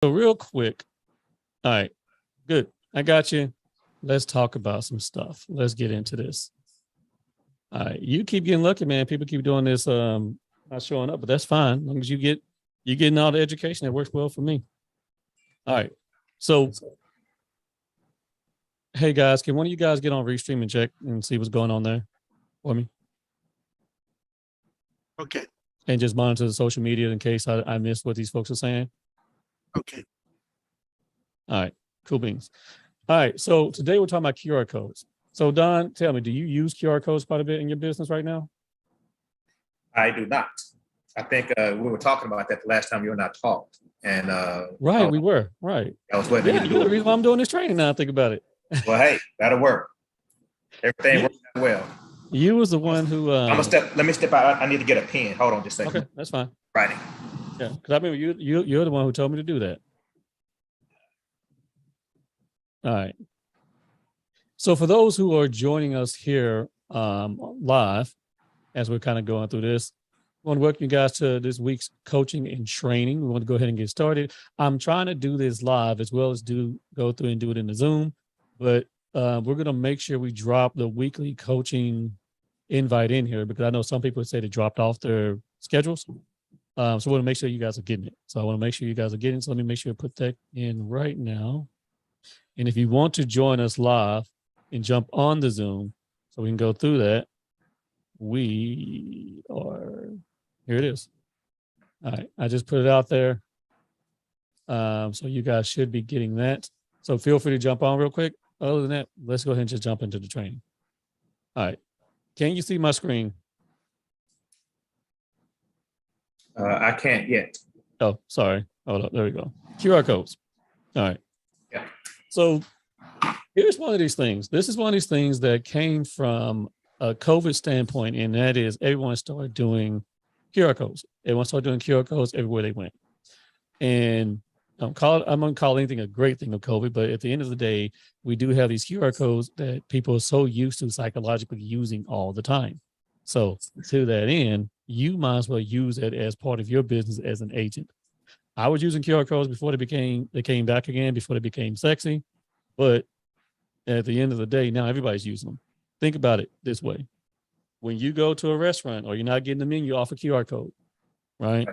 So real quick. All right, good. I got you. Let's talk about some stuff. Let's get into this. All right, you keep getting lucky, man. People keep doing this, not showing up, but that's fine. As long as you getting all the education, that works well for me. All right. So, hey guys, can one of you guys get on Restream and check and see what's going on there for me? Okay. And just monitor the social media in case I missed what these folks are saying. Okay. All right, cool beans. All right, so today we're talking about QR codes. So Don, tell me, do you use QR codes quite a bit in your business right now? I do not. I think we were talking about that the last time you and I talked. And right, we were right. I was waiting. Yeah, you're the reason why I'm doing this training now. Think about it. Well, hey, that'll work. Everything works out well. You was the one who. I'm gonna step. Let me step out. I need to get a pen. Hold on, just a second. Okay, that's fine. Writing. Yeah, because I remember you're the one who told me to do that. All right. So for those who are joining us here live, as we're kind of going through this, I want to welcome you guys to this week's coaching and training. We want to go ahead and get started. I'm trying to do this live as well as go through and do it in the Zoom, but we're going to make sure we drop the weekly coaching invite in here because I know some people say they dropped off their schedules. So we want to make sure you guys are getting it. So I want to make sure you guys are getting it. So let me make sure I put that in right now. And if you want to join us live and jump on the Zoom so we can go through that, we are, here it is. All right, I just put it out there. So you guys should be getting that. So feel free to jump on real quick. Other than that, let's go ahead and just jump into the training. All right, can you see my screen? I can't yet. Oh, sorry. Hold up, there we go. QR codes. All right. Yeah. So here's one of these things. This is one of these things that came from a COVID standpoint, and that is everyone started doing QR codes. Everyone started doing QR codes everywhere they went. And I'm going to call anything a great thing of COVID, but at the end of the day, we do have these QR codes that people are so used to psychologically using all the time. So to that end, you might as well use it as part of your business as an agent. I was using QR codes before they came back again, before they became sexy. But at the end of the day, now everybody's using them. Think about it this way. When you go to a restaurant or you're not getting the menu off a QR code, right?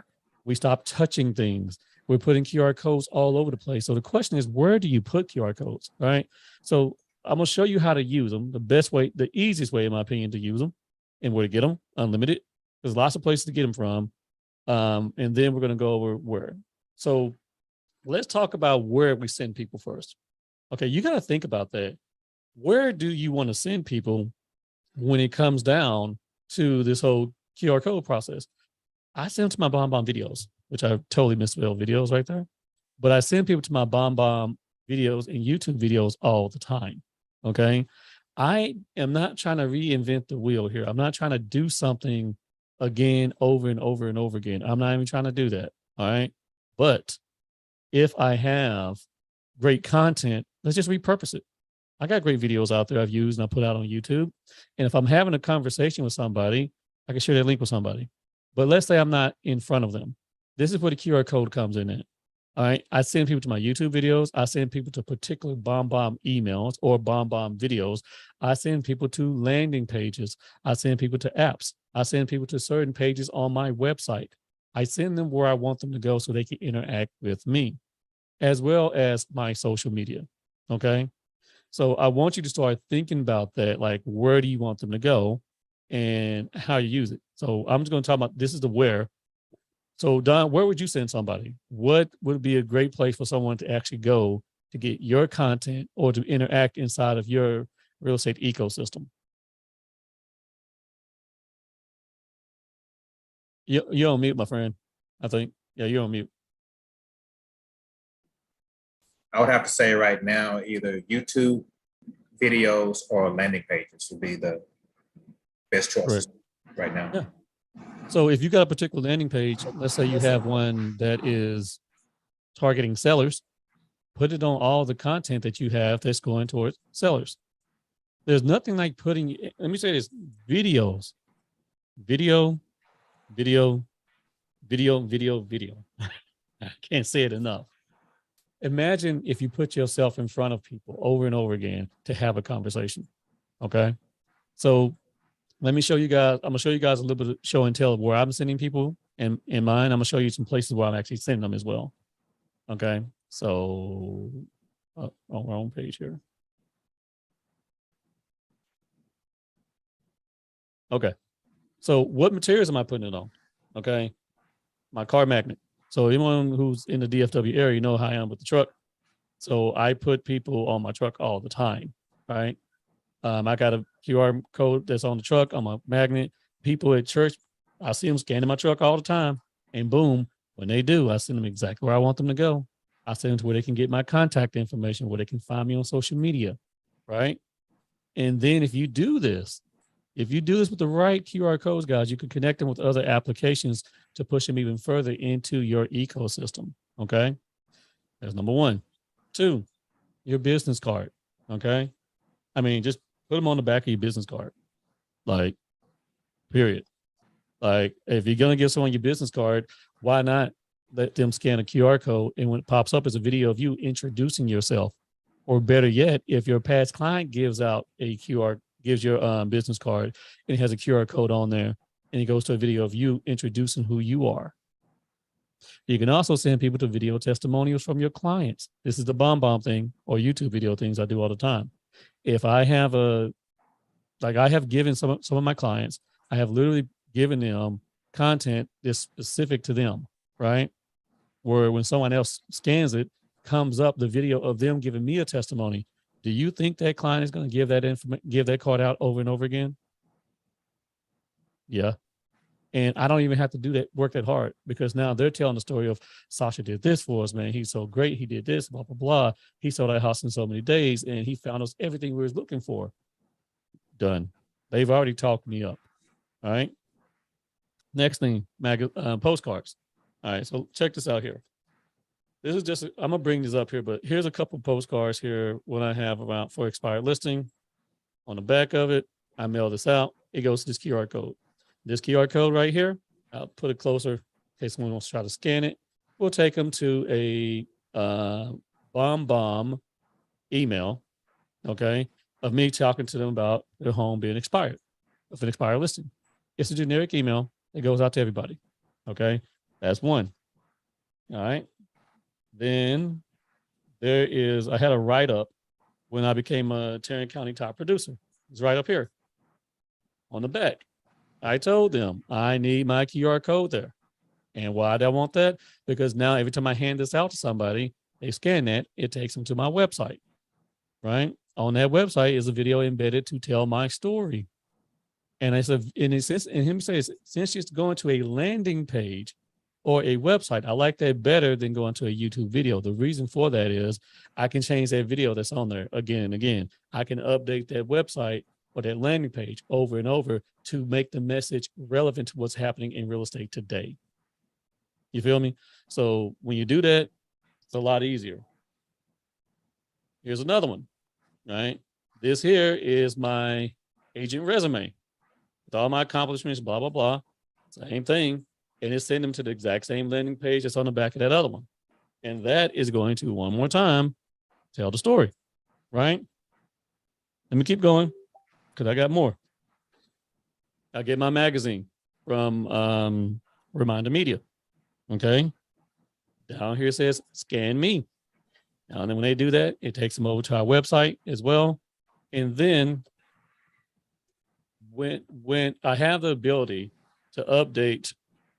We stop touching things. We're putting QR codes all over the place. So the question is, where do you put QR codes, right? So I'm going to show you how to use them. The best way, the easiest way, in my opinion, to use them and where to get them, unlimited. There's lots of places to get them from. And then we're going to go over where. So let's talk about where we send people first. Okay, you got to think about that. Where do you want to send people when it comes down to this whole QR code process? I send them to my BombBomb videos, which I totally misspelled videos right there. But I send people to my BombBomb videos and YouTube videos all the time. Okay, I am not trying to reinvent the wheel here. I'm not trying to do something again over and over and over again. I'm not even trying to do that. All right. But if I have great content, let's just repurpose it. I got great videos out there I've used and I put out on YouTube. And if I'm having a conversation with somebody, I can share that link with somebody. But let's say I'm not in front of them. This is where the QR code comes in at. All right. I send people to my YouTube videos. I send people to particular BombBomb emails or BombBomb videos. I send people to landing pages. I send people to apps. I send people to certain pages on my website. I send them where I want them to go so they can interact with me, as well as my social media. Okay. So I want you to start thinking about that. Like, where do you want them to go and how you use it? So I'm just going to talk about, this is the where. So Don, where would you send somebody? What would be a great place for someone to actually go to get your content or to interact inside of your real estate ecosystem? You're on mute, my friend. I think. Yeah, you're on mute. I would have to say right now, either YouTube videos or landing pages would be the best choices right now. Yeah. So if you got a particular landing page, let's say you have one that is targeting sellers, put it on all the content that you have that's going towards sellers. There's nothing like putting, let me say this, videos, video. I can't say it enough. Imagine if you put yourself in front of people over and over again to have a conversation. Okay. So let me show you guys. I'm gonna show you guys a little bit of show and tell of where I'm sending people in mine. I'm gonna show you some places where I'm actually sending them as well. Okay. So on wrong page here. Okay. So what materials am I putting it on? Okay. My car magnet. So anyone who's in the DFW area, you know how I am with the truck. So I put people on my truck all the time, right? I got a QR code that's on the truck, on my magnet. People at church, I see them scanning my truck all the time. And boom, when they do, I send them exactly where I want them to go. I send them to where they can get my contact information, where they can find me on social media, right? And then if you do this with the right QR codes, guys, you can connect them with other applications to push them even further into your ecosystem, okay? That's number one. Two, your business card, okay? I mean, just put them on the back of your business card, like, period. Like, if you're going to give someone your business card, why not let them scan a QR code, and when it pops up as a video of you introducing yourself? Or better yet, if your past client gives out a QR, gives your business card, and it has a QR code on there, and it goes to a video of you introducing who you are. You can also send people to video testimonials from your clients. This is the bomb thing, or YouTube video things I do all the time. If I have I have given some of my clients, I have literally given them content that's specific to them, right? Where when someone else scans it, comes up the video of them giving me a testimony. Do you think that client is going to give that card out over and over again? Yeah. And I don't even have to do that, work that hard, because now they're telling the story of Sascha did this for us, man. He's so great. He did this, blah, blah, blah. He sold our house in so many days, and he found us everything we was looking for. Done. They've already talked me up. All right. Next thing, postcards. All right. So check this out here. This is just, I'm going to bring this up here, but here's a couple postcards here when I have around for expired listing. On the back of it, I mail this out. It goes to this QR code. This QR code right here, I'll put it closer in case someone wants to try to scan it. We'll take them to a bomb email, okay, of me talking to them about their home being expired, of an expired listing. It's a generic email. It goes out to everybody, okay? That's one, all right? Then I had a write-up when I became a Tarrant County top producer. It's right up here on the back. I told them I need my QR code there. And why do I want that? Because now every time I hand this out to somebody, they scan that, it takes them to my website, right? On that website is a video embedded to tell my story. And I said, and him says, since it's going to a landing page or a website, I like that better than going to a YouTube video. The reason for that is I can change that video that's on there again and again. I can update that website or that landing page over and over to make the message relevant to what's happening in real estate today. You feel me? So when you do that, it's a lot easier. Here's another one, right? This here is my agent resume with all my accomplishments, blah, blah, blah. Same thing. And it's sending them to the exact same landing page that's on the back of that other one. And that is going to, one more time, tell the story, right? Let me keep going because I got more. I get my magazine from Reminder Media. Okay. Down here it says scan me. Now, and then when they do that, it takes them over to our website as well. And then when I have the ability to update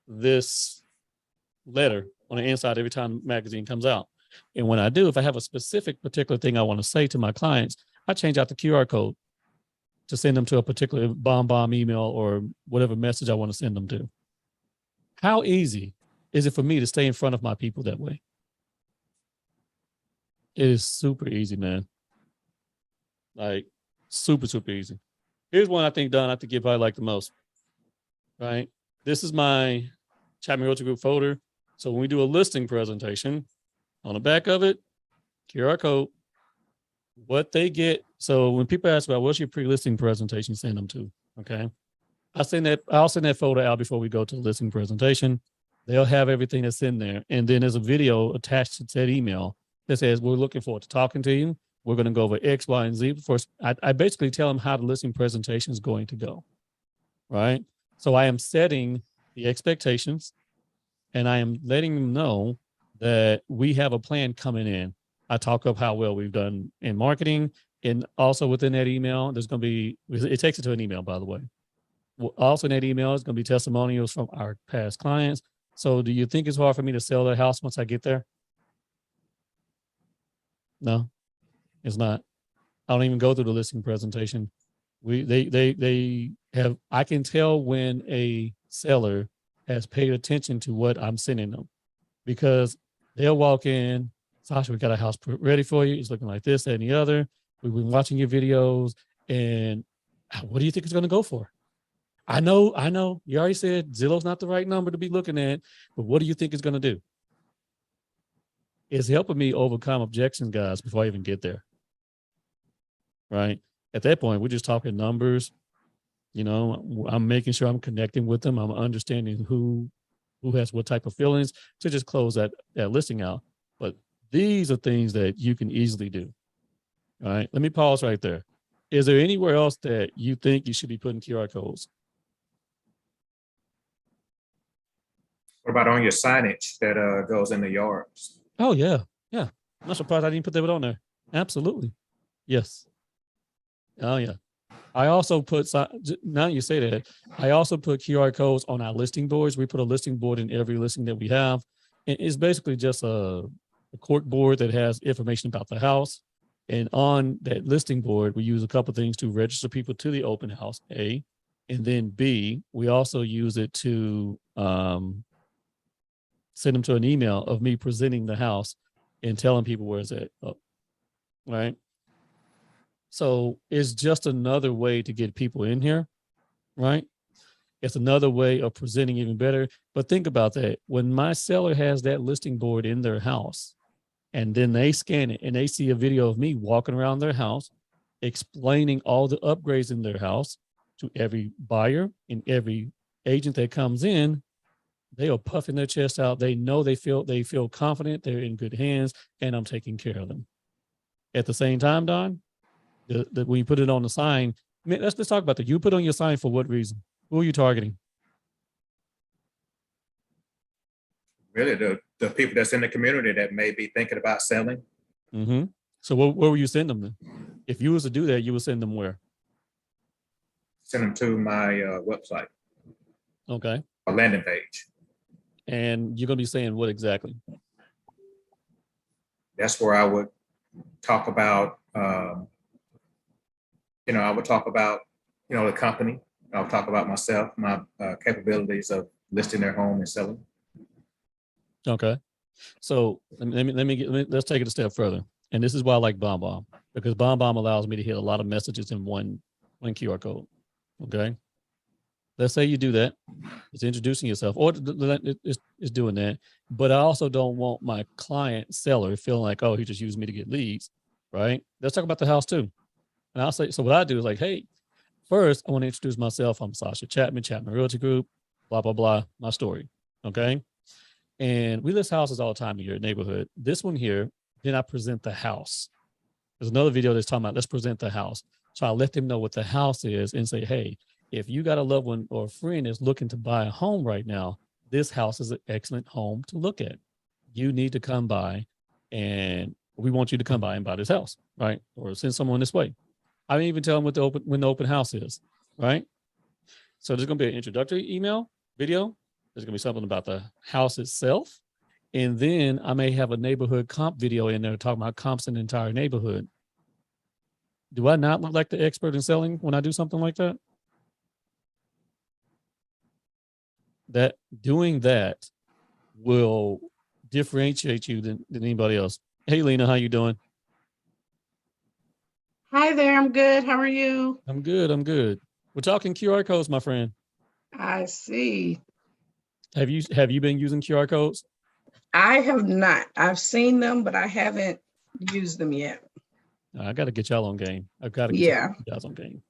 this letter on the inside every time the magazine comes out. And when I do, if I have a specific particular thing I want to say to my clients, I change out the QR code to send them to a particular bomb email or whatever message I want to send them to. How easy is it for me to stay in front of my people that way? It is super easy, man. Like super, super easy. Here's one I think, Don, I think you probably like the most, right? This is my Chamtman Realty Group folder. So when we do a listing presentation, on the back of it, QR code, what they get. So when people ask about what's your pre-listing presentation, send them to, okay? I'll send that folder out before we go to the listing presentation. They'll have everything that's in there. And then there's a video attached to that email that says, we're looking forward to talking to you. We're going to go over X, Y, and Z. First, I basically tell them how the listing presentation is going to go, right? So I am setting the expectations, and I am letting them know that we have a plan coming in. I talk up how well we've done in marketing, and also within that email, there's going to be, it takes it to an email, by the way. Also in that email is going to be testimonials from our past clients. So do you think it's hard for me to sell the house once I get there? No, it's not. I don't even go through the listing presentation. They have, I can tell when a seller has paid attention to what I'm sending them, because they'll walk in, Sascha, we got a house ready for you. It's looking like this, that, and the other. We've been watching your videos, and what do you think it's going to go for? I know. You already said Zillow's not the right number to be looking at, but what do you think it's going to do? It's helping me overcome objections, guys, before I even get there. Right? At that point, we're just talking numbers. You know, I'm making sure I'm connecting with them. I'm understanding who has what type of feelings to just close that listing out. But these are things that you can easily do. All right. Let me pause right there. Is there anywhere else that you think you should be putting QR codes? What about on your signage that goes in the yards? Oh, yeah. Yeah. I'm not surprised I didn't put that on there. Absolutely. Yes. Oh, yeah. I also put, now you say that, I also put QR codes on our listing boards. We put a listing board in every listing that we have. It's basically just a cork board that has information about the house. And on that listing board, we use a couple of things to register people to the open house, A. And then B, we also use it to send them to an email of me presenting the house and telling people where it's at. Oh, right. So it's just another way to get people in here, right? It's another way of presenting even better. But think about that. When my seller has that listing board in their house, and then they scan it and they see a video of me walking around their house, explaining all the upgrades in their house to every buyer and every agent that comes in, they are puffing their chest out. They know they feel confident, they're in good hands, and I'm taking care of them. At the same time, Don, when you put it on the sign, let's talk about that. You put on your sign for what reason? Who are you targeting? Really, the people that's in the community that may be thinking about selling. Mm-hmm. So where will you send them then? If you was to do that, you would send them where? Send them to my website. Okay. A landing page. And you're going to be saying what exactly? That's where I would talk about, I would talk about, the company. I'll talk about myself, my capabilities of listing their home and selling. Okay. So let's take it a step further. And this is why I like BombBomb, because BombBomb allows me to hit a lot of messages in one QR code. Okay. Let's say you do that. It's introducing yourself, or it's doing that. But I also don't want my client seller feeling like, oh, he just used me to get leads, right? Let's talk about the house too. And I'll say, so what I do is like, hey, first, I want to introduce myself. I'm Sascha Chamtman, Chamtman Realty Group, blah, blah, blah, my story. Okay. And we list houses all the time in your neighborhood. This one here, then I present the house. There's another video that's talking about, let's present the house. So I let them know what the house is and say, hey, if you got a loved one or a friend that's looking to buy a home right now, this house is an excellent home to look at. You need to come by, and we want you to come by and buy this house, right? Or send someone this way. I didn't even tell them when the open house is, right? So there's going to be an introductory email, video. There's going to be something about the house itself. And then I may have a neighborhood comp video in there talking about comps in the entire neighborhood. Do I not look like the expert in selling when I do something like that? That doing that will differentiate you than anybody else. Hey, Lena, how you doing? Hi there, I'm good. How are you? I'm good. I'm good. We're talking QR codes, my friend. I see. Have you been using QR codes? I have not. I've seen them, but I haven't used them yet. I got to get y'all on game. I've got to get Yeah. you guys on game.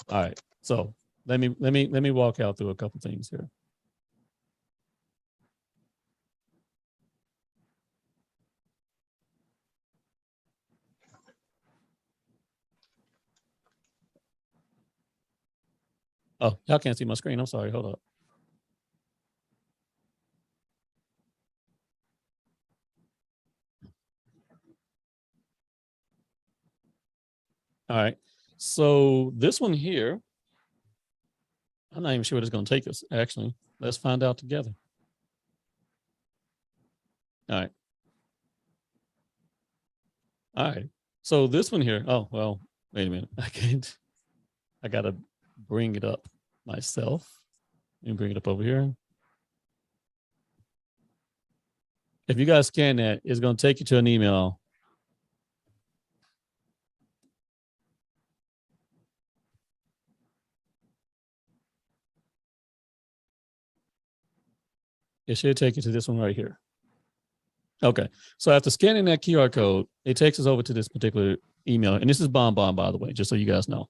All right. So let me walk out through a couple things here. Oh, y'all can't see my screen. I'm sorry. Hold up. All right. So this one here, I'm not even sure what it's going to take us, actually. Let's find out together. All right. All right. So this one here, oh, well, wait a minute. I can't, I got to bring it up myself. Let me bring it up over here. If you guys scan that, it's going to take you to an email. It should take you to this one right here. Okay. So after scanning that QR code, it takes us over to this particular email. And this is Bon, by the way, just so you guys know.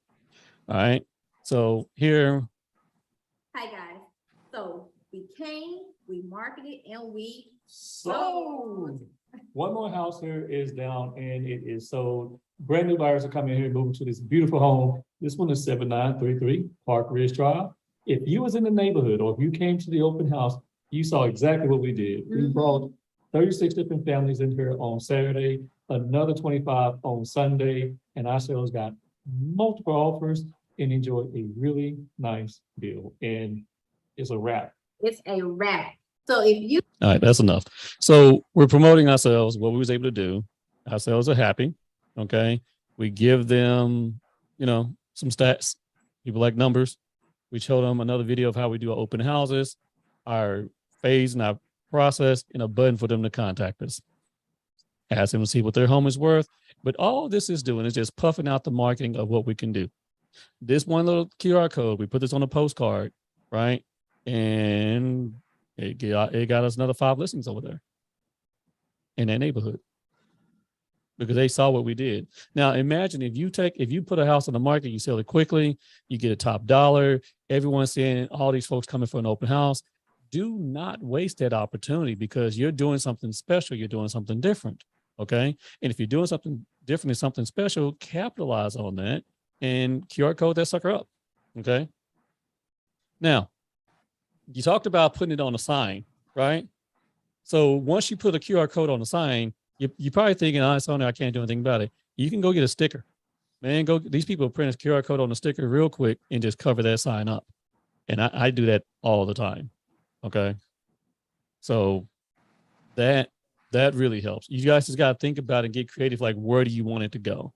All right. So here. Hi, guys. So we came, we marketed, and we sold. One more house here is down and it is sold. Brand new buyers are coming here, moving to this beautiful home. This one is 7933 Park Ridge Drive. If you was in the neighborhood or if you came to the open house, you saw exactly what we did. We brought 36 different families in here on Saturday, another 25 on Sunday, and our sales got multiple offers and enjoyed a really nice deal. And it's a wrap. it's a wrap. So if you All right, that's enough. So we're promoting ourselves, what we was able to do. Our sales are happy. Okay. We give them, you know, some stats. People like numbers. We show them another video of how we do our open houses, our phase and our process, and a button for them to contact us. Ask them to see what their home is worth. But all this is doing is just puffing out the marketing of what we can do. This one little QR code, we put this on a postcard, right? And it got us another 5 listings over there in that neighborhood because they saw what we did. Now imagine if you put a house on the market, you sell it quickly, you get a top dollar, everyone's seeing all these folks coming for an open house. Do not waste that opportunity because you're doing something special. You're doing something different. Okay. And if you're doing something different and something special, capitalize on that and QR code that sucker up. Okay. Now, you talked about putting it on a sign, right? So once you put a QR code on the sign, you're probably thinking, oh, it's on there, I can't do anything about it. You can go get a sticker. Man, these people print a QR code on the sticker real quick and just cover that sign up. And I do that all the time. Okay. So that really helps. You guys just got to think about it and get creative. Like, where do you want it to go?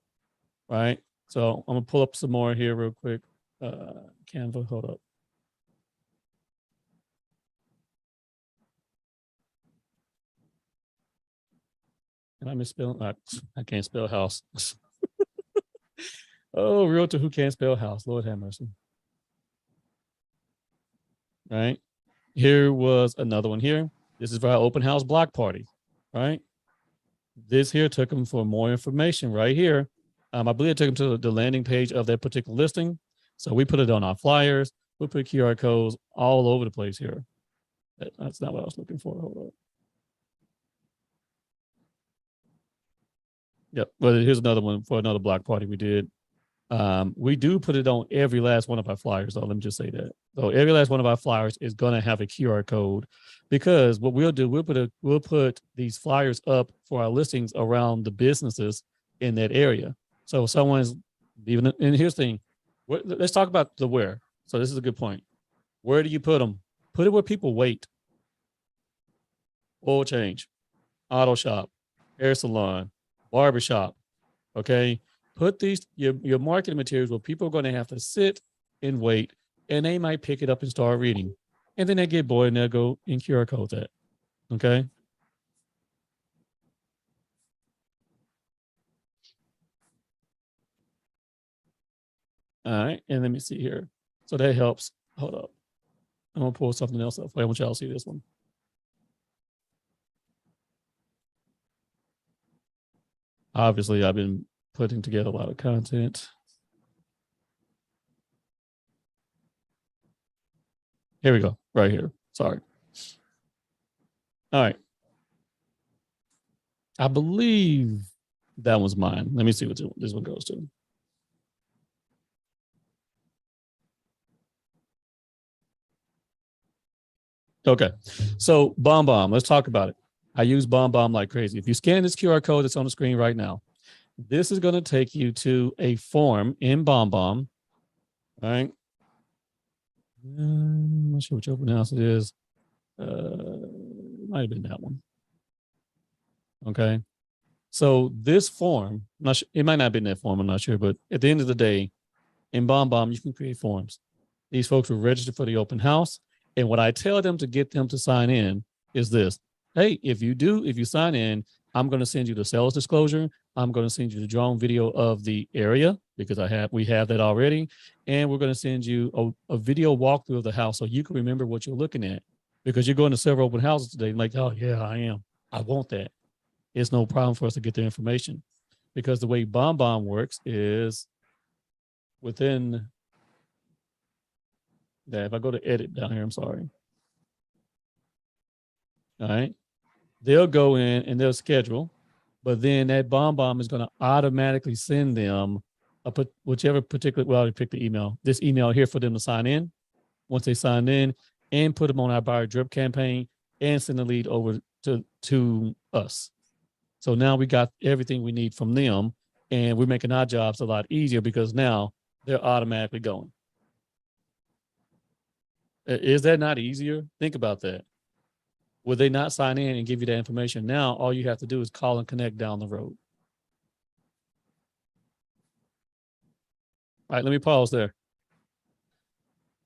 Right. So I'm going to pull up some more here real quick. Canva, hold up. Can I misspell? I can't spell house. Oh, realtor who can't spell house. Lord have mercy. Right. Here was another one here. This is for our open house block party. Right. This here took them for more information right here. I believe it took them to the landing page of that particular listing. So we put it on our flyers. We put QR codes all over the place here. That's not what I was looking for. Hold on. Yep. Well, here's another one for another block party we did. We do put it on every last one of our flyers, though. Let me just say that. So every last one of our flyers is going to have a QR code because what we'll do, we'll put these flyers up for our listings around the businesses in that area. So if someone's even, and here's the thing, let's talk about the where. So this is a good point. Where do you put them? Put it where people wait. Oil change, auto shop, hair salon, barbershop. Okay. Put these your marketing materials where people are going to have to sit and wait, and they might pick it up and start reading. And then they get bored and they'll go and QR code that. Okay. All right. And let me see here. So that helps. Hold up. I'm gonna pull something else up. I want y'all to see this one. Obviously, I've been putting together a lot of content. Here we go, right here. Sorry. All right. I believe that was mine. Let me see what this one goes to. Okay. So BombBomb, let's talk about it. I use BombBomb like crazy. If you scan this QR code that's on the screen right now, this is going to take you to a form in BombBomb. All right. I'm not sure which open house it is. It might have been that one. Okay. So this form, not sure, it might not have been that form, I'm not sure, but at the end of the day, in BombBomb, you can create forms. These folks will register for the open house. And what I tell them to get them to sign in is this. Hey, if you sign in, I'm going to send you the sales disclosure. I'm going to send you the drone video of the area because we have that already. And we're going to send you a video walkthrough of the house so you can remember what you're looking at, because you're going to several open houses today. Like, oh yeah, I am. I want that. It's no problem for us to get the information, because the way BombBomb works is within that. If I go to edit down here, I'm sorry. All right. They'll go in and they'll schedule, but then that BombBomb is going to automatically send them whichever particular, well, I pick the email, this email here for them to sign in. Once they sign in, and put them on our buyer drip campaign and send the lead over to us. So now we got everything we need from them, and we're making our jobs a lot easier because now they're automatically going. Is that not easier? Think about that. Would they not sign in and give you that information? Now, all you have to do is call and connect down the road. All right, let me pause there.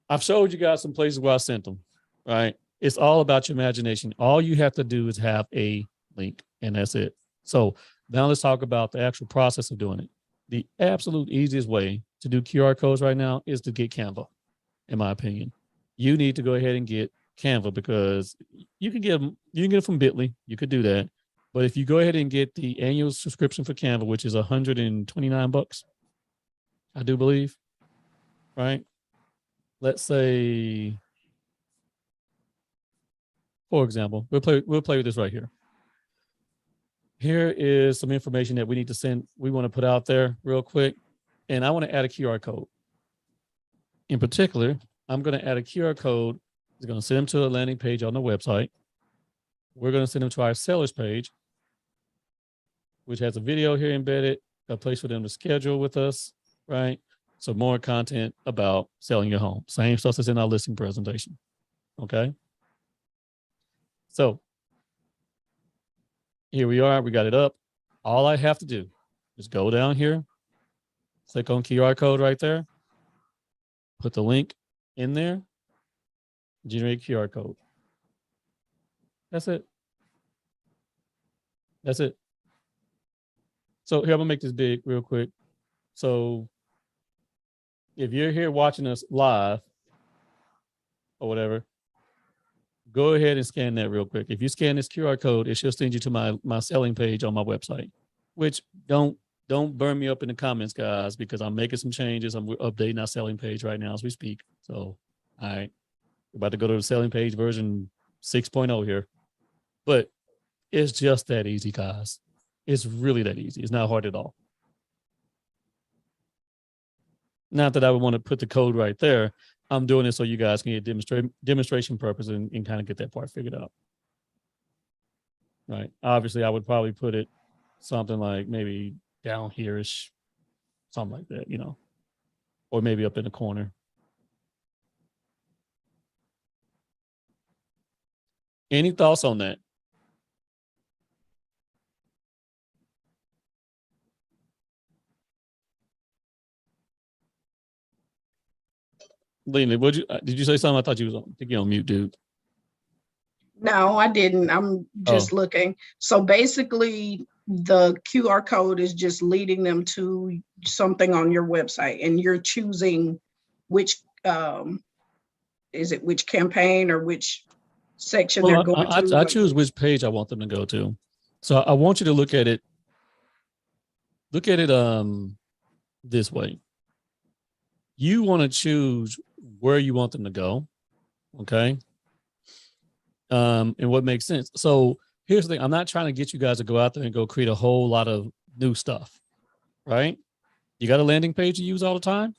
I've showed you guys some places where I sent them, right? It's all about your imagination. All you have to do is have a link, and that's it. So now let's talk about the actual process of doing it. The absolute easiest way to do QR codes right now is to get Canva, in my opinion. You need to go ahead and get Canva because you can get it from Bitly. You could do that. But if you go ahead and get the annual subscription for Canva, which is $129, I do believe, right? Let's say, for example, we'll play with this right here. Here is some information that we need to send. We want to put out there real quick. And I want to add a QR code. In particular, I'm going to add a QR code. It's going to send them to a landing page on the website. We're going to send them to our sellers page, which has a video here embedded, a place for them to schedule with us, right? So more content about selling your home. Same stuff that's in our listing presentation. Okay. So here we are. We got it up. All I have to do is go down here, click on QR code right there, put the link in there, generate QR code. That's it. That's it. So here, I'm gonna make this big real quick. So if you're here watching us live or whatever, go ahead and scan that real quick. If you scan this QR code, it should send you to my selling page on my website, which don't burn me up in the comments, guys, because I'm making some changes. I'm updating our selling page right now as we speak. So, all right, we're about to go to the selling page version 6.0 here, but it's just that easy, guys. It's really that easy. It's not hard at all. Not that I would want to put the code right there. I'm doing it so you guys can get demonstration purpose and kind of get that part figured out. Right. Obviously, I would probably put it something like maybe down here-ish, something like that, you know, or maybe up in the corner. Any thoughts on that? Lena, did you say something? I thought you was on. I think you're on mute, dude. No, I didn't. I'm just looking. So basically, the QR code is just leading them to something on your website, and you're choosing which which campaign or which section they're going to. I choose which page I want them to go to. So I want you to look at it. Look at it this way. You want to choose where you want them to go, okay? And what makes sense. So here's the thing. I'm not trying to get you guys to go out there and go create a whole lot of new stuff, right? You got a landing page you use all the time?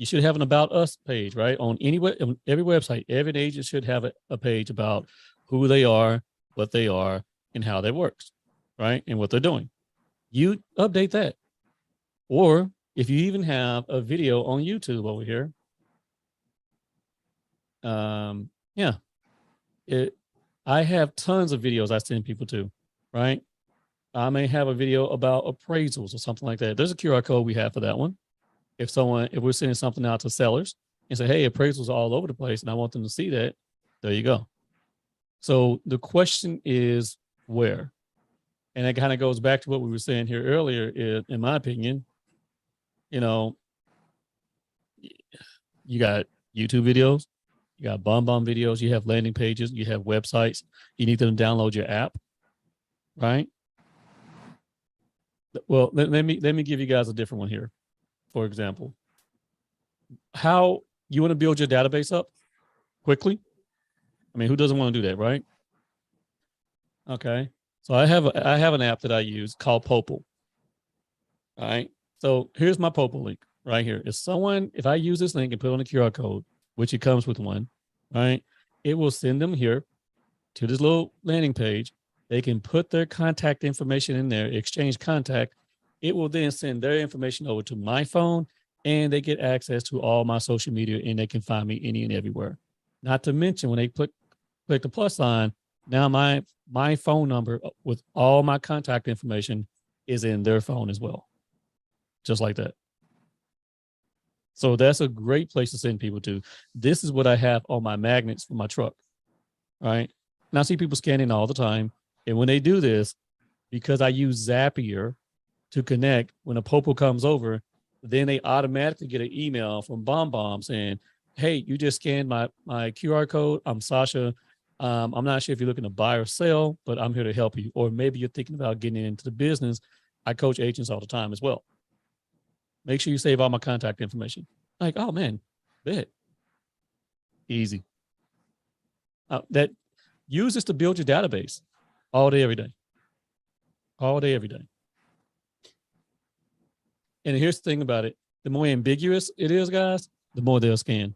you should have an about us page, right? On every website, every agent should have a page about who they are, what they are, and how that works, right? And what they're doing. You update that. Or if you even have a video on YouTube over here, yeah, I have tons of videos I send people to, right? I may have a video about appraisals or something like that. There's a QR code we have for that one. If we're sending something out to sellers and say, hey, appraisals are all over the place and I want them to see that, there you go. So the question is where? And it kind of goes back to what we were saying here earlier, in my opinion. You know, you got YouTube videos, you got BombBomb videos, you have landing pages, you have websites. You need them to download your app, right? Well, let me give you guys a different one here. For example, how you want to build your database up quickly? I mean, who doesn't want to do that, right? Okay. So I have an app that I use called Popal. All right. So here's my Popal link right here. If I use this link and put on a QR code, which it comes with one, right? It will send them here to this little landing page. They can put their contact information in there, exchange contact. It will then send their information over to my phone, and they get access to all my social media, and they can find me any and everywhere. Not to mention when they click the plus sign, now my phone number with all my contact information is in their phone as well. Just like that. So that's a great place to send people to. This is what I have on my magnets for my truck, right? And I see people scanning all the time. And when they do this, because I use Zapier to connect, when a Popal comes over, then they automatically get an email from BombBomb saying, hey, you just scanned my QR code. I'm Sascha. I'm not sure if you're looking to buy or sell, but I'm here to help you. Or maybe you're thinking about getting into the business. I coach agents all the time as well. Make sure you save all my contact information. Like, oh man, bet. Easy. Use this to build your database all day, every day. All day, every day. And here's the thing about it. The more ambiguous it is, guys, the more they'll scan.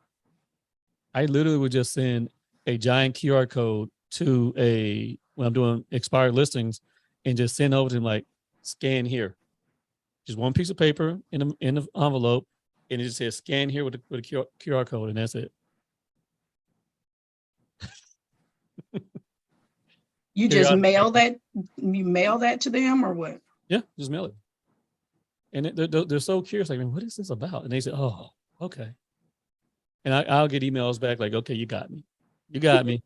I literally would just send a giant QR code to when I'm doing expired listings and just send over to them like, scan here. Just one piece of paper in the envelope, and it just says scan here with a QR code, and that's it. You just mail that? You mail that to them or what? Yeah, just mail it. And they're so curious, like, man, what is this about? And they say, oh, okay. And I'll get emails back like, okay, you got me. You got me.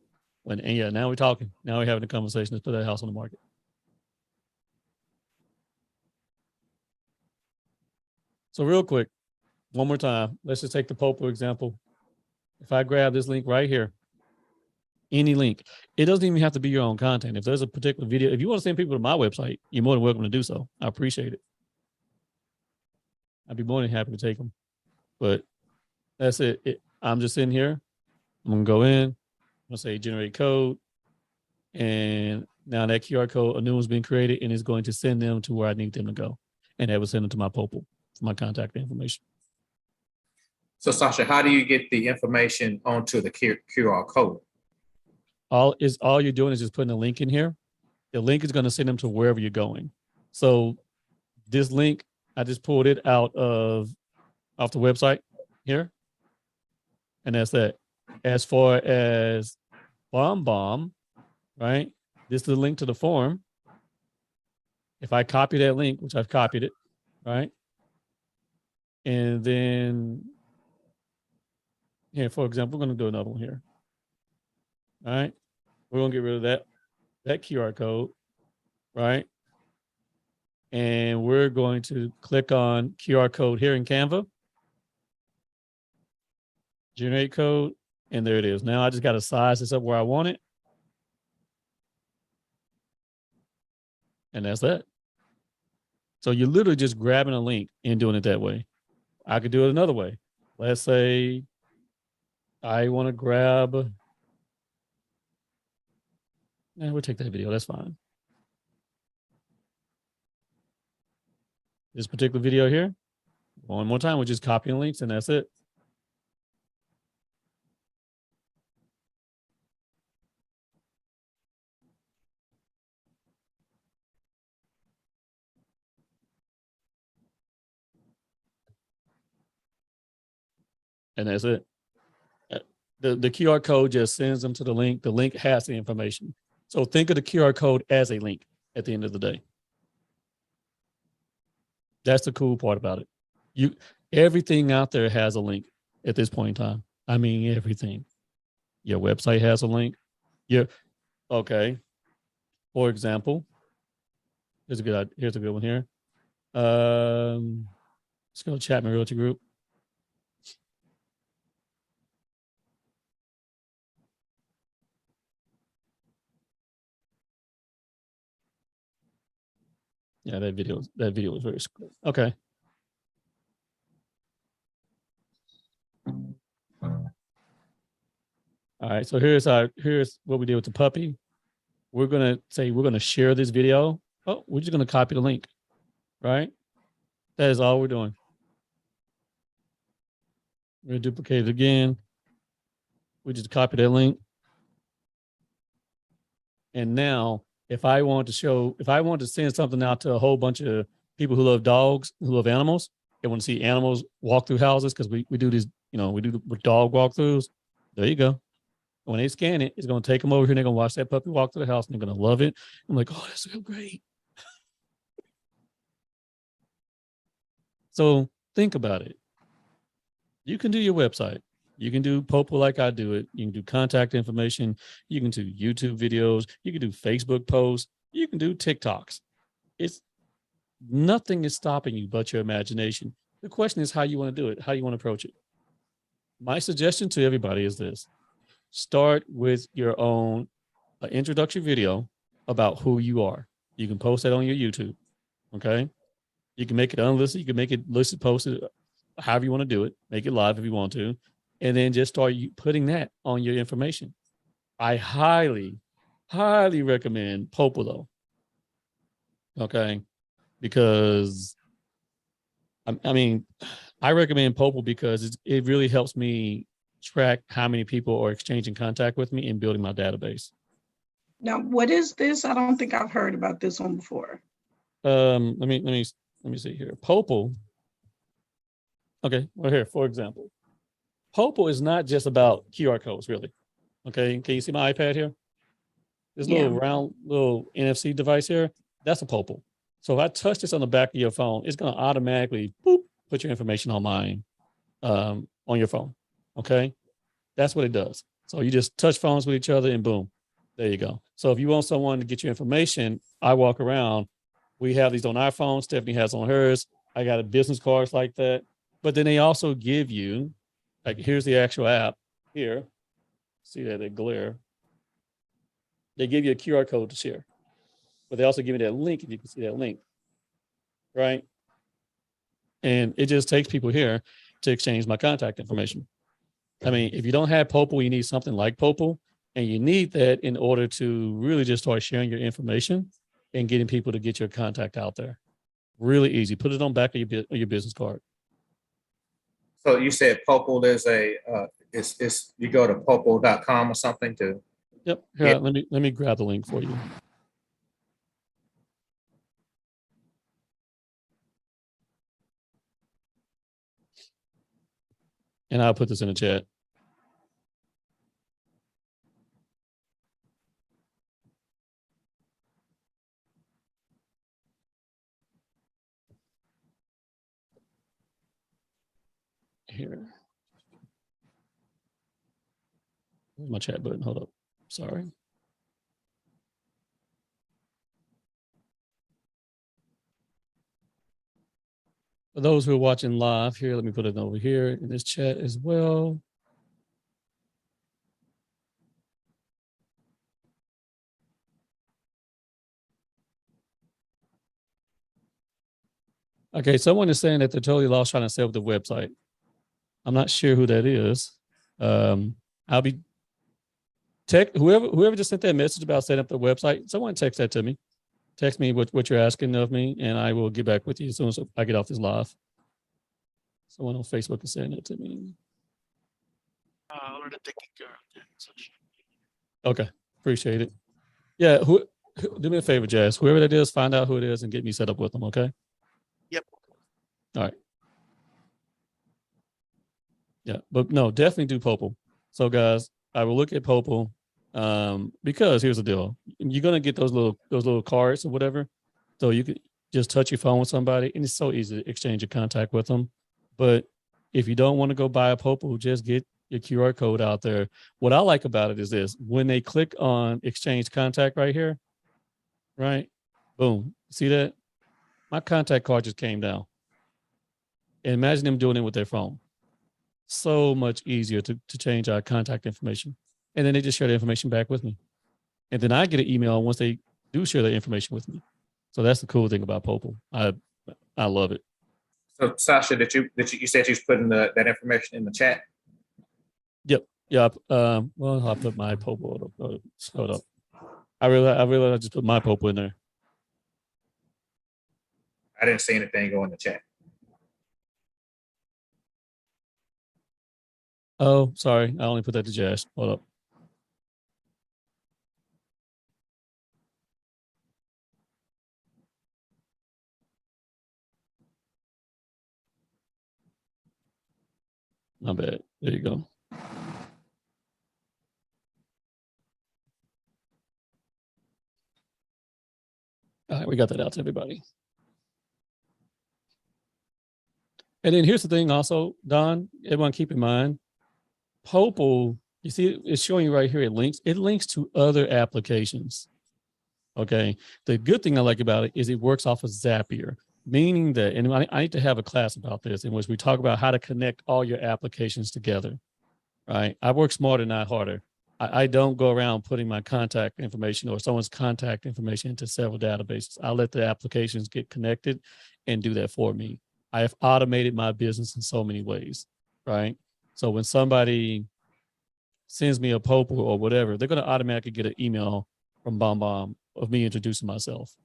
And yeah, now we're talking. Now we're having a conversation. Let's put that house on the market. So real quick, one more time, let's just take the Popal example. If I grab this link right here, any link, it doesn't even have to be your own content. If there's a particular video, if you want to send people to my website, you're more than welcome to do so. I appreciate it. I'd be more than happy to take them. But that's it. I'm just in here. I'm going to go in. I'm going to say generate code. And now that QR code, a new one's been created, and it's going to send them to where I need them to go. And that will send them to my Popal for my contact information. So Sascha, how do you get the information onto the QR code? All you're doing is just putting a link in here. The link is going to send them to wherever you're going. So this link, I just pulled it off the website here. And that's that. As far as BombBomb, right? This is the link to the form. If I copy that link, which I've copied it, right? And then here, for example, we're going to do another one here. All right. We're going to get rid of that QR code, right? And we're going to click on QR code here in Canva. Generate code. And there it is. Now I just got to size this up where I want it. And that's that. So you're literally just grabbing a link and doing it that way. I could do it another way. Let's say I want to grab, we'll take that video. That's fine. This particular video here, one more time, we're just copying links and that's it. and that's it. The QR code just sends them to the link. The link has the information. So think of the QR code as a link at the end of the day. That's the cool part about it. Everything out there has a link at this point in time. I mean, everything. Your website has a link. Okay. For example, here's a good one here. Let's go to Chamtman Realty Group. Yeah, that video was very cool. Okay. All right, so here's what we did with the puppy. We're gonna share this video. Oh, we're just gonna copy the link, right? That is all we're doing. We're gonna duplicate it again. We just copy that link. And now, if I want to send something out to a whole bunch of people who love dogs, who love animals, they want to see animals walk through houses, because we do these, we do the dog walkthroughs. There you go. When they scan it, it's going to take them over here and they're going to watch that puppy walk to the house and they're going to love it. I'm like, oh, that's so great. So think about it. You can do your website. You can do Popo like I do it. You can do contact information. You can do YouTube videos. You can do Facebook posts. You can do TikToks. Nothing is stopping you but your imagination. The question is how you want to do it, how you want to approach it. My suggestion to everybody is this. Start with your own introductory video about who you are. You can post that on your YouTube, okay? You can make it unlisted. You can make it listed, posted, however you want to do it. Make it live if you want to. And then just start putting that on your information. I highly, highly recommend Popo, though, okay? Because, I mean, I recommend Popo because it really helps me track how many people are exchanging contact with me and building my database. Now, what is this? I don't think I've heard about this one before. Let me see here. Popo. Okay, well here, for example, Popo is not just about QR codes, really. Okay, can you see my iPad here? This little round little NFC device here, that's a Popo. So if I touch this on the back of your phone, it's going to automatically put your information on mine, on your phone. Okay, that's what it does. So you just touch phones with each other and boom, there you go. So if you want someone to get your information, I walk around. We have these on our phone. Stephanie has on hers. I got a business cards like that. But then they also give you, like, here's the actual app here. See that, they glare. They give you a QR code to share. But they also give you that link, if you can see that link, right? And it just takes people here to exchange my contact information. I mean, if you don't have Popo, you need something like Popo, and you need that in order to really just start sharing your information and getting people to get your contact out there. Really easy. Put it on back of your business card. So you said Popo, there's you go to popo.com or something to. Yep. Here, let me grab the link for you. And I'll put this in the chat. Here. Where's my chat button? Hold up. Sorry. For those who are watching live here, let me put it over here in this chat as well. Okay, someone is saying that they're totally lost trying to set up the website. I'm not sure who that is. I'll be whoever just sent that message about setting up the website. Someone text that to me. Text me what you're asking of me, and I will get back with you as soon as I get off this live. Someone on Facebook is saying that to me. Already taking care of that. Okay, appreciate it. Yeah, do me a favor, Jazz. Whoever that is, find out who it is and get me set up with them. Okay. Yep. All right. Yeah, but no, definitely do Popl. So guys, I will look at Popl because here's the deal. You're gonna get those little cards or whatever. So you can just touch your phone with somebody and it's so easy to exchange your contact with them. But if you don't want to go buy a Popl, just get your QR code out there. What I like about it is this: when they click on exchange contact right here, right? Boom. See that? My contact card just came down. And imagine them doing it with their phone. So much easier to change our contact information. And then they just share the information back with me. And then I get an email once they do share their information with me. So that's the cool thing about Popl. I love it. So Sasha, you said you was putting that information in the chat? Yep. Yep. Well, I'll put my Popl. Hold up. I realized I just put my Popl in there. I didn't see anything go in the chat. Oh, sorry. I only put that to Jazz. Hold up. My bad. There you go. All right, we got that out to everybody. And then here's the thing also, Don, everyone keep in mind, Popl, you see, it's showing you right here, it links to other applications. Okay. The good thing I like about it is it works off of Zapier, meaning that, and I need to have a class about this in which we talk about how to connect all your applications together. Right. I work smarter, not harder. I don't go around putting my contact information or someone's contact information into several databases. I let the applications get connected and do that for me. I have automated my business in so many ways, right? So when somebody sends me a Popl or whatever, they're going to automatically get an email from BombBomb of me introducing myself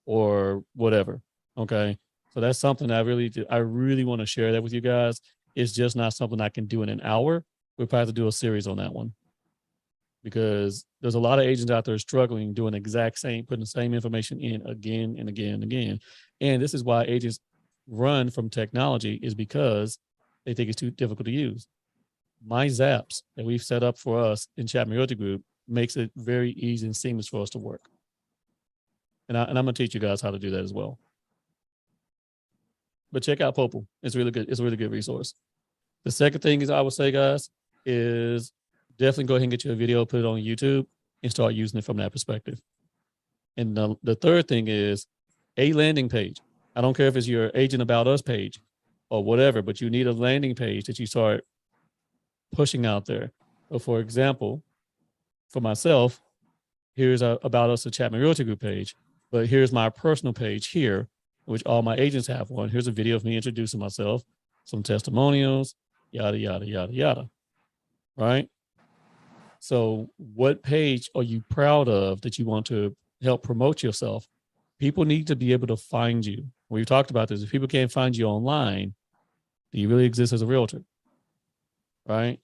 or whatever, okay? So that's something I really want to share that with you guys. It's just not something I can do in an hour. We'll probably have to do a series on that one because there's a lot of agents out there struggling doing the exact same, putting the same information in again and again and again. And this is why agents run from technology, is because they think it's too difficult to use. My Zaps that we've set up for us in Chamtman Realty Group makes it very easy and seamless for us to work. And I'm going to teach you guys how to do that as well. But check out Popl. It's really good. It's a really good resource. The second thing is I would say, guys, is definitely go ahead and get you a video, put it on YouTube, and start using it from that perspective. And the third thing is a landing page. I don't care if it's your Agent About Us page or whatever, but you need a landing page that you start pushing out there. So for example, for myself, here's About Us, a Chamtman Realty Group page, but here's my personal page here, which all my agents have one. Here's a video of me introducing myself, some testimonials, yada, yada, yada, yada, right? So what page are you proud of that you want to help promote yourself? People need to be able to find you. We've talked about this. If people can't find you online, do you really exist as a realtor? Right?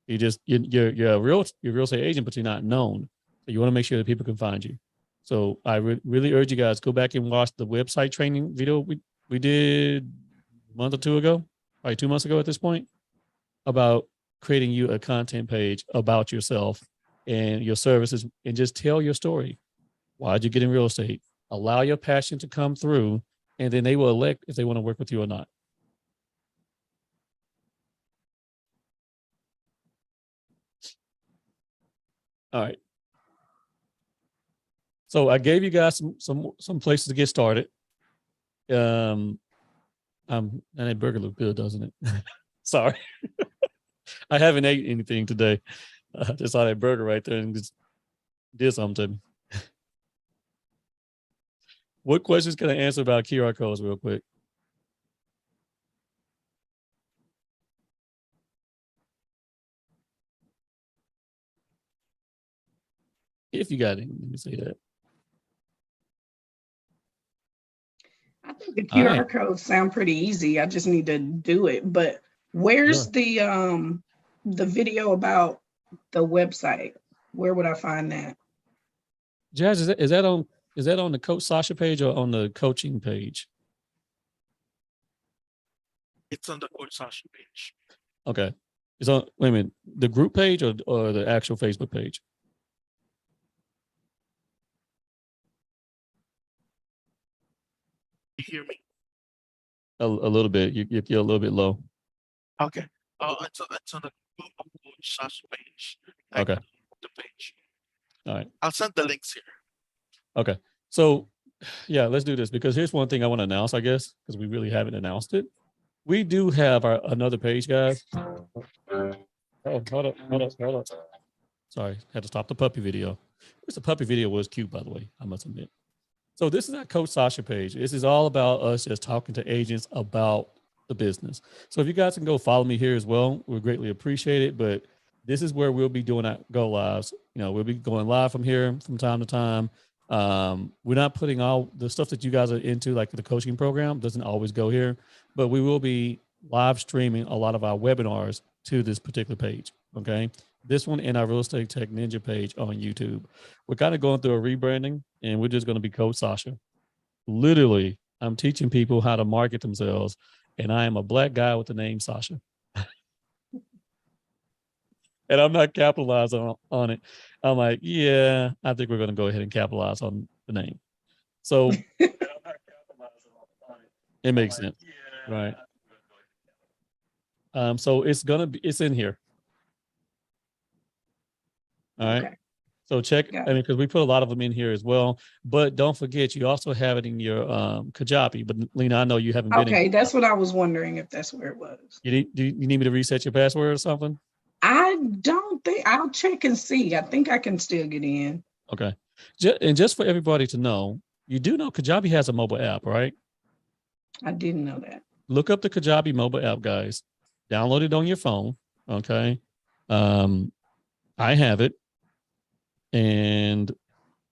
You're a real estate agent, but you're not known. So you want to make sure that people can find you. So I really urge you guys, go back and watch the website training video we did a month or two ago, probably 2 months ago at this point, about creating you a content page about yourself and your services, and just tell your story. Why'd you get in real estate? Allow your passion to come through, and then they will elect if they want to work with you or not. All right. So I gave you guys some places to get started. And that burger looked good, doesn't it? Sorry. I haven't ate anything today. I just saw that burger right there and just did something to me. What questions can I answer about QR codes real quick? If you got any, let me say that. I think the QR codes sound pretty easy. I just need to do it. But where's the video about the website? Where would I find that? Jazz, is that on the Coach Sasha page or on the coaching page? It's on the Coach Sasha page. Okay. It's on, wait a minute, the group page or the actual Facebook page? You hear me? A little bit. You're a little bit low. Okay. It's on the Sascha page. Like Okay. the page. All right. I'll send the links here. Okay. So yeah, let's do this because here's one thing I want to announce, I guess, because we really haven't announced it. We do have another page, guys. Oh, hold up. Sorry, had to stop the puppy video. The puppy video was cute, by the way, I must admit. So this is our Coach Sascha page. This is all about us just talking to agents about the business. So if you guys can go follow me here as well, we greatly appreciate it. But this is where we'll be doing our go lives. You know, we'll be going live from here from time to time. We're not putting all the stuff that you guys are into, like the coaching program, doesn't always go here, but we will be live streaming a lot of our webinars to this particular page. Okay. This one and our Real Estate Tech Ninja page on YouTube. We're kind of going through a rebranding and we're just going to be Coach Sascha. Literally, I'm teaching people how to market themselves, and I am a black guy with the name Sascha. And I'm not capitalizing on it. I'm like, yeah, I think we're going to go ahead and capitalize on the name. So it makes sense. Right. So it's in here. All right. Okay. So check, Got I mean, because we put a lot of them in here as well. But don't forget, you also have it in your Kajabi. But Lena, I know you haven't been Okay, in. that's what I was wondering if that's where it was. Do you need me to reset your password or something? I don't think, I'll check and see. I think I can still get in. Okay. And just for everybody to know, you do know Kajabi has a mobile app, right? I didn't know that. Look up the Kajabi mobile app, guys. Download it on your phone. Okay. I have it. And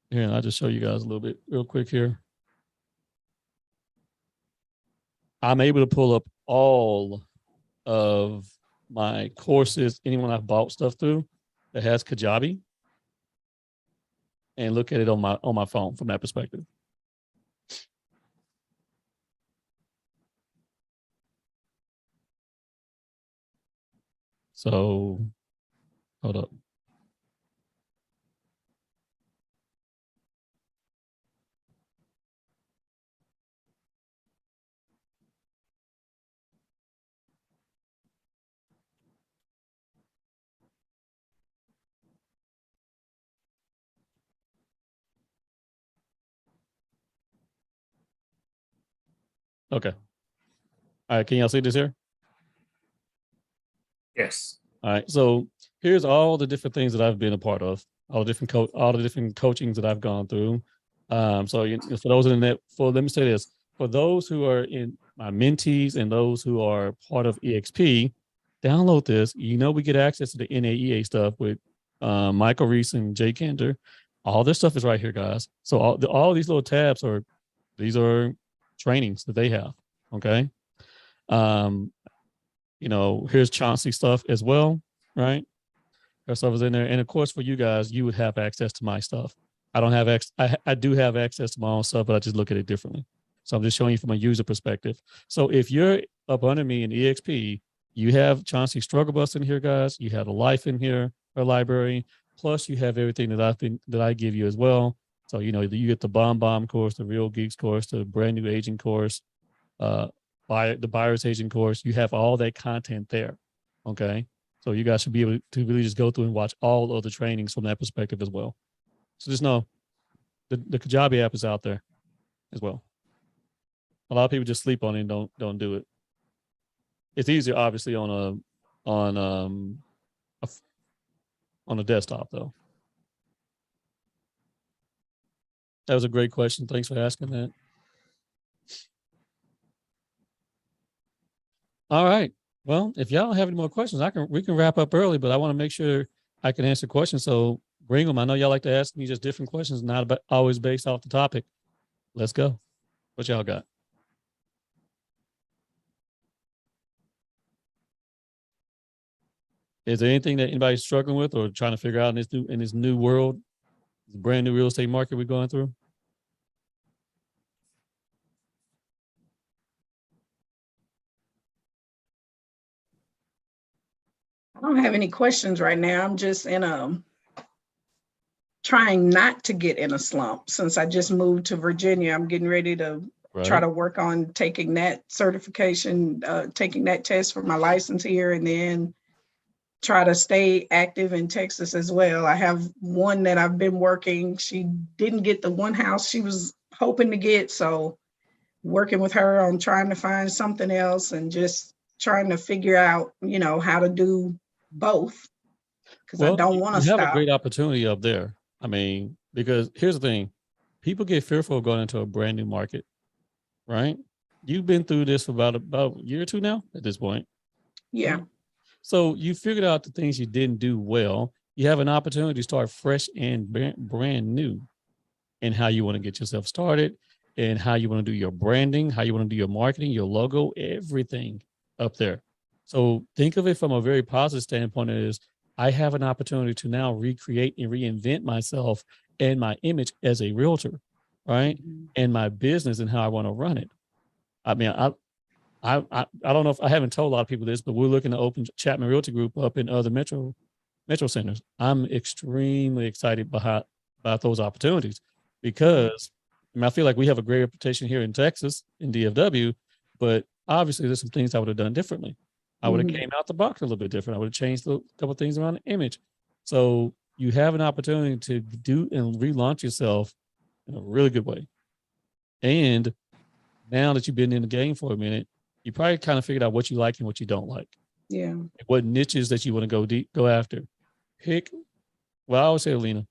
here, I'll just show you guys a little bit real quick here. I'm able to pull up all of my courses, anyone I've bought stuff through that has Kajabi, and look at it on my phone from that perspective. So hold up. Okay. All right. Can y'all see this here? Yes. All right. So here's all the different things that I've been a part of, all the different coachings that I've gone through. So for those in that, let me say this, for those who are in my mentees and those who are part of EXP, download this. You know, we get access to the NAEA stuff with Michael Reese and Jay Kinder. All this stuff is right here, guys. So all these little tabs these are trainings that they have. Okay. You know, here's Chauncey stuff as well, right? That stuff is in there. And of course, for you guys, you would have access to my stuff. I don't have I do have access to my own stuff, but I just look at it differently. So I'm just showing you from a user perspective. So if you're up under me in EXP, you have Chauncey Struggle Bus in here, guys. You have a life in here, a library. Plus you have everything that I give you as well. So, you know, you get the Bomb course, the Real Geeks course, the brand new agent course, the buyer's agent course. You have all that content there. Okay. So you guys should be able to really just go through and watch all of the trainings from that perspective as well. So just know the Kajabi app is out there as well. A lot of people just sleep on it and don't do it. It's easier, obviously, on a desktop though. That was a great question. Thanks for asking that. All right. Well, if y'all don't have any more questions, we can wrap up early, but I want to make sure I can answer questions. So bring them. I know y'all like to ask me just different questions, not always based off the topic. Let's go. What y'all got? Is there anything that anybody's struggling with or trying to figure out in this new world, this brand new real estate market we're going through? I don't have any questions right now. I'm just in a trying not to get in a slump since I just moved to Virginia. I'm getting ready to try to work on taking that certification, taking that test for my license here, and then try to stay active in Texas as well. I have one that I've been working. She didn't get the one house she was hoping to get. So working with her on trying to find something else and just trying to figure out, you know, how to do both. Because I don't want to you have a stop. great opportunity up there. I mean, because here's the thing, people get fearful of going into a brand new market, right? You've been through this for about a year or two now at this point. Yeah. So you figured out the things you didn't do well. You have an opportunity to start fresh and brand new in how you want to get yourself started and how you want to do your branding, how you want to do your marketing, your logo, everything up there. So think of it from a very positive standpoint is I have an opportunity to now recreate and reinvent myself and my image as a realtor, right? And my business and how I want to run it. I mean, I don't know if I haven't told a lot of people this, but we're looking to open Chamtman Realty Group up in other metro centers. I'm extremely excited about those opportunities because I mean, I feel like we have a great reputation here in Texas in DFW, but obviously there's some things I would have done differently. I would have came out the box a little bit different. I would have changed a couple of things around the image. So you have an opportunity to do and relaunch yourself in a really good way. And now that you've been in the game for a minute, you probably kind of figured out what you like and what you don't like. Yeah. What niches that you want to go after. Pick, well, I always say, Alina,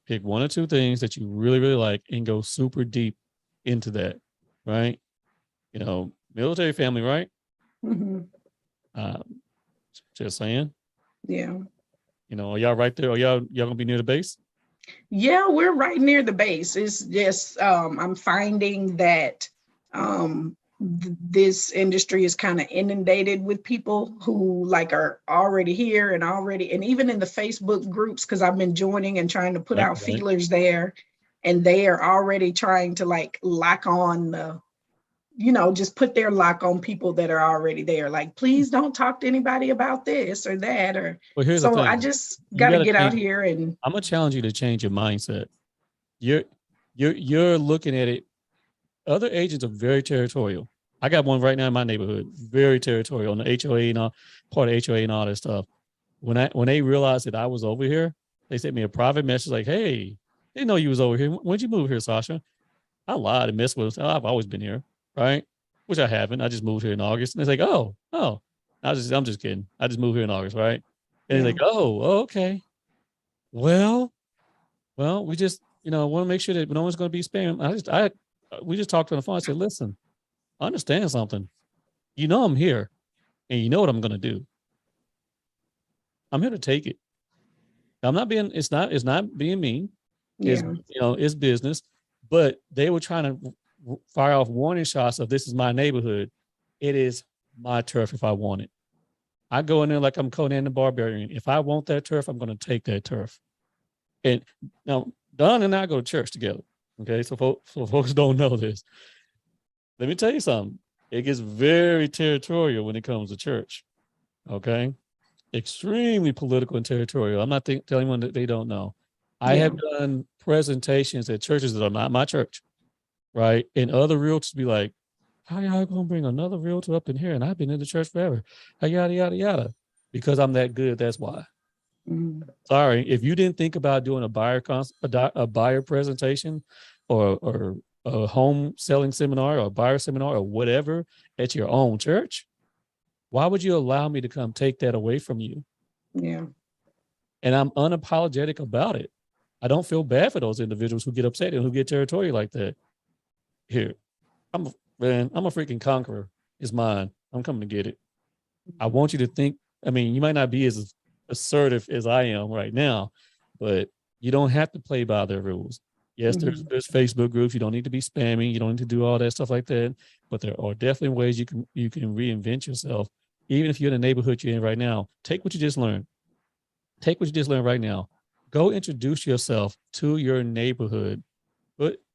pick one or two things that you really, really like and go super deep into that, right? You know, military family, right? Mm-hmm. Just saying. Yeah. You know, are y'all right there? Are y'all gonna be near the base? Yeah, we're right near the base. It's just I'm finding that this industry is kind of inundated with people who like are already here and even in the Facebook groups, because I've been joining and trying to put out feelers there, and they are already trying to like lock on the, you know, just put their lock on people that are already there. Like, please don't talk to anybody about this or that. Or Well, here's the so thing. I just got to get out here and I'm gonna challenge you to change your mindset. You're looking at it. Other agents are very territorial. I got one right now in my neighborhood, very territorial on the HOA and all, part of HOA and all that stuff. When they realized that I was over here, they sent me a private message like, "Hey, they know you was over here. When'd you move here, Sascha?" I lied and messed with them. I've always been here, right? Which I haven't. I just moved here in August. And it's like, oh. I'm just kidding. I just moved here in August, right? And they're like, oh, okay. Well, we just, you know, want to make sure that no one's going to be spamming. We just talked on the phone. I said, listen, understand something. You know, I'm here and you know what I'm going to do. I'm here to take it. I'm not being, it's not being mean. It's, you know, it's business, but they were trying to fire off warning shots of this is my neighborhood. It is my turf if I want it. I go in there like I'm Conan the Barbarian. If I want that turf, I'm going to take that turf. And now Don and I go to church together. Okay. So folks don't know this. Let me tell you something. It gets very territorial when it comes to church. Okay. Extremely political and territorial. I'm not telling anyone that they don't know. I have done presentations at churches that are not my church, right? And other realtors be like, how y'all gonna bring another realtor up in here? And I've been in the church forever. Yada, yada, yada. Because I'm that good, that's why. Sorry, if you didn't think about doing a buyer presentation or a home selling seminar or a buyer seminar or whatever at your own church, why would you allow me to come take that away from you? Yeah. And I'm unapologetic about it. I don't feel bad for those individuals who get upset and who get territorial like that. Here, I'm a freaking conqueror. It's mine. I'm coming to get it. I want you to think, I mean, you might not be as assertive as I am right now, but you don't have to play by their rules. Yes, there's Facebook groups. You don't need to be spamming. You don't need to do all that stuff like that. But there are definitely ways you can reinvent yourself. Even if you're in the neighborhood you're in right now, take what you just learned. Take what you just learned right now. Go introduce yourself to your neighborhood.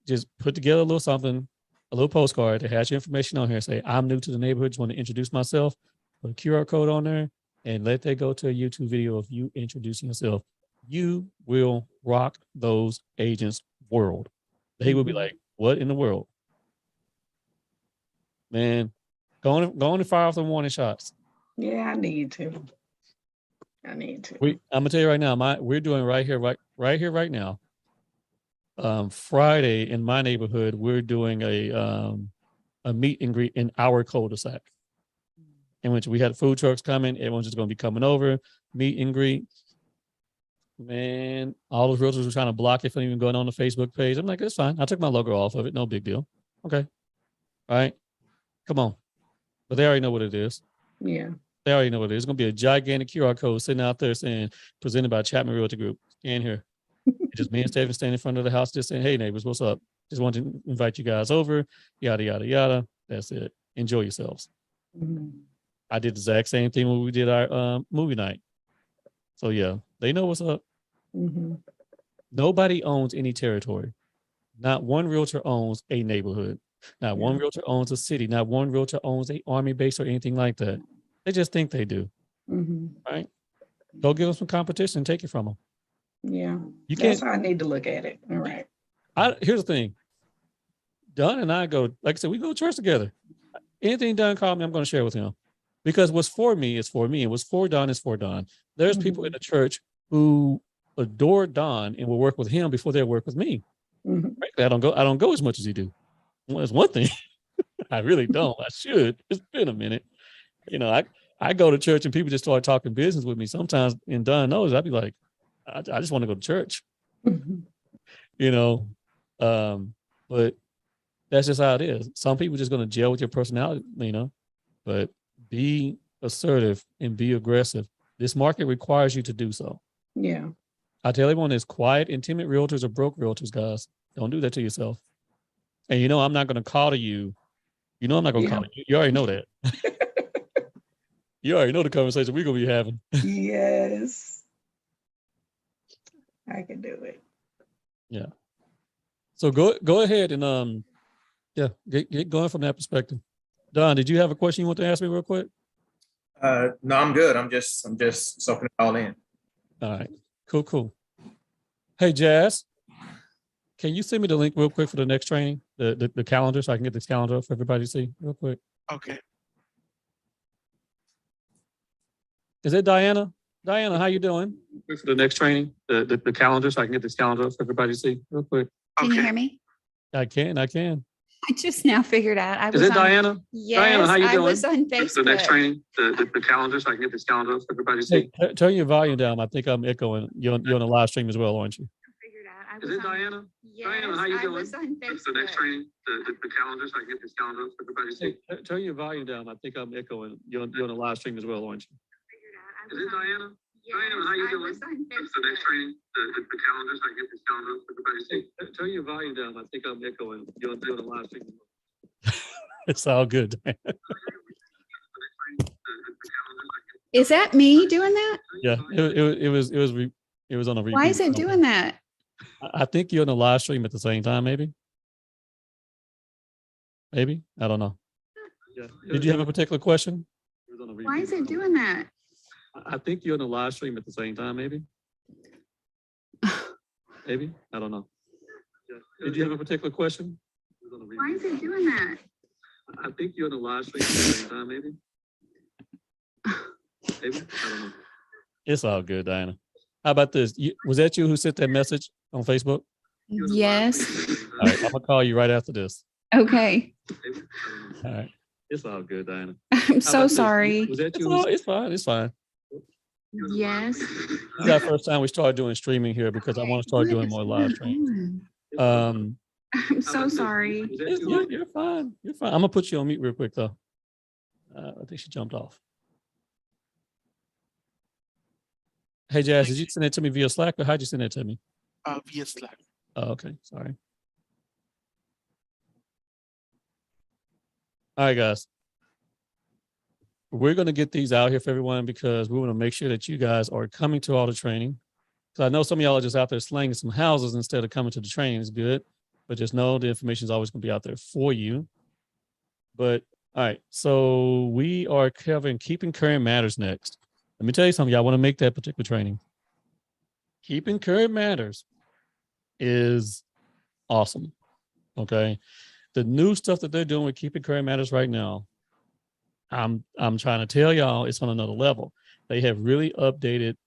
Just put together a little something, a little postcard that has your information on here. Say, I'm new to the neighborhood. Just want to introduce myself. Put a QR code on there. and let that go to a YouTube video of you introducing yourself. You will rock those agents' world. They will be like, what in the world? Man, go on and fire off the warning shots. Yeah, I need to. I'm gonna tell you right now, we're doing right here, right now. Friday in my neighborhood, we're doing a meet and greet in our cul-de-sac, in which we had food trucks coming. Everyone's just gonna be coming over, meet and greet. Man, all those realtors were trying to block it from even going on the Facebook page. I'm like, it's fine. I took my logo off of it. No big deal. Okay. All right. Come on. But they already know what it is. Yeah. They already know what it is. It's going to be a gigantic QR code sitting out there saying, presented by Chamtman Realty Group. Scan here. Just me and Steven standing in front of the house, just saying, hey, neighbors, what's up? Just wanted to invite you guys over. Yada, yada, yada. That's it. Enjoy yourselves. I did the exact same thing when we did our movie night. So, yeah, they know what's up. Nobody owns any territory. Not one realtor owns a neighborhood. Not one realtor owns a city. Not one realtor owns an army base or anything like that. They just think they do. Right? Go give them some competition and take it from them. Yeah. You That's can't. how I need to look at it. All right. Here's the thing. Don and I go, like I said, we go to church together. Anything Don called me, I'm going to share with him. Because what's for me is for me. And what's for Don is for Don. There's people in the church who adore Don and will work with him before they'll work with me. Frankly, I don't go as much as he do. Well, that's one thing. I really don't. I should. It's been a minute. You know, I go to church and people just start talking business with me. Sometimes, and Don knows, I'd be like, I just want to go to church. You know, but that's just how it is. Some people just going to gel with your personality, you know, but be assertive and be aggressive. This market requires you to do so. Yeah. I tell everyone there's quiet, intimate realtors or broke realtors, guys. Don't do that to yourself. And you know, I'm not going to call to you. You know, I'm not going to call you. You already know that. You already know the conversation we're going to be having. Yes. I can do it. Yeah. So go ahead and get going from that perspective. Don, did you have a question you want to ask me real quick? No, I'm good. I'm just soaking it all in. All right. Cool. Hey, Jazz, can you send me the link real quick for the next training, the calendar, so I can get this calendar up for everybody to see real quick? Okay. Is it Diana? Diana, how you doing? For the next training, the calendar, so I can get this calendar up for everybody to see real quick. Can you hear me? I can. I just now figured out. I was Is it on, Diana? Yes, Diana, how you I doing? was on Facebook. The next training, the calendar, so I can get this calendar up for everybody to see. Hey, turn your volume down. I think I'm echoing. You're on the live stream as well, aren't you? Figured out. I Is was it on, Diana? Yes, Diana, how you I doing? was on Facebook. The next training, the calendar, so I can get this calendar up for everybody to see. Hey, turn your volume down. I think I'm echoing. You're on the live stream as well, aren't you? Figured out. I Is was it on, Diana? Yes, Diana, how you I doing? was on The Facebook. next training, the calendar, so I can get this calendar up for everybody to see. Hey, turn your volume down. I think I'm echoing. You're on the live stream. It's all good. Is that me doing that? Yeah, it was on a repeat. Why is it doing that? I think you're on the live stream at the same time, maybe. Maybe, I don't know. Yeah. Did you have a particular question? Why is it doing that? I think you're on the live stream at the same time, maybe. Maybe, I don't know. Yeah. Did you have a particular question? Why is it doing that? I think you're on the live stream at the same time, maybe. Maybe, I don't know. It's all good, Diana. How about this? Was that you who sent that message on Facebook? Yes. All right, I'm gonna call you right after this. Okay. All right. It's all good, Diana. I'm so sorry. Was that you? It's fine. It's fine. Yes. This is our first time we started doing streaming here because I want to start doing more live streams. I'm so sorry. You're fine. You're fine. I'm gonna put you on mute real quick though. I think she jumped off. Hey Jazz, did you send it to me via Slack or how'd you send it to me? Via Slack. Oh, okay. Sorry. All right, guys. We're going to get these out here for everyone because we want to make sure that you guys are coming to all the training. So I know some of y'all are just out there slanging some houses instead of coming to the training is good, but just know the information is always going to be out there for you. But all right, so we are covering keeping current matters next. Let me tell you something. Y'all want to make that particular training. Keeping Current Matters is awesome. Okay. The new stuff that they're doing with Keeping Current Matters right now, I'm trying to tell y'all it's on another level. They have really updated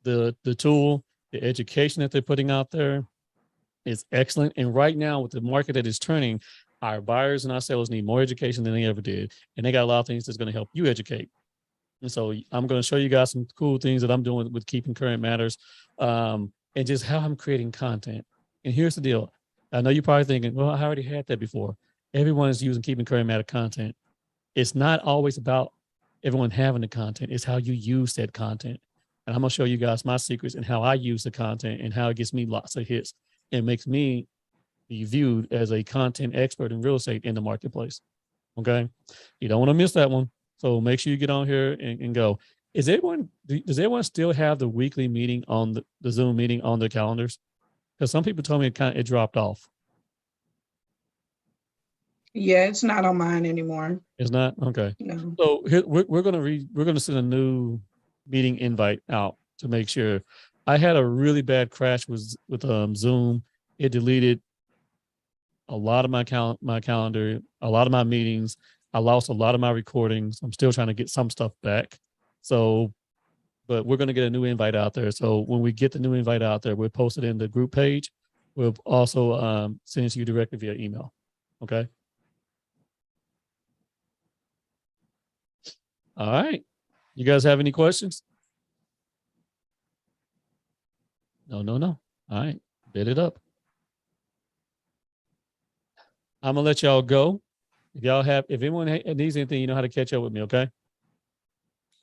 the tool, the education that they're putting out there is excellent. And right now with the market that is turning, our buyers and our sellers need more education than they ever did. And they got a lot of things that's going to help you educate. And so I'm going to show you guys some cool things that I'm doing with Keeping Current Matters, and just how I'm creating content. And here's the deal. I know you're probably thinking, well, I already had that before. Everyone is using Keeping Current Matter content. It's not always about everyone having the content. It's how you use that content. And I'm going to show you guys my secrets and how I use the content and how it gets me lots of hits and makes me be viewed as a content expert in real estate in the marketplace. Okay. You don't want to miss that one. So make sure you get on here and go. Does everyone still have the weekly meeting on the Zoom meeting on their calendars? Because some people told me it dropped off. Yeah, it's not on mine anymore. It's not? Okay. No. So here, we're gonna send a new meeting invite out to make sure. I had a really bad crash with Zoom. It deleted a lot of my calendar, a lot of my meetings. I lost a lot of my recordings. I'm still trying to get some stuff back. So, but we're going to get a new invite out there. So when we get the new invite out there, we'll post it in the group page. We'll also send it to you directly via email. Okay. All right. You guys have any questions? No. All right. Bid it up. I'm going to let y'all go. If anyone needs anything, you know how to catch up with me. Okay.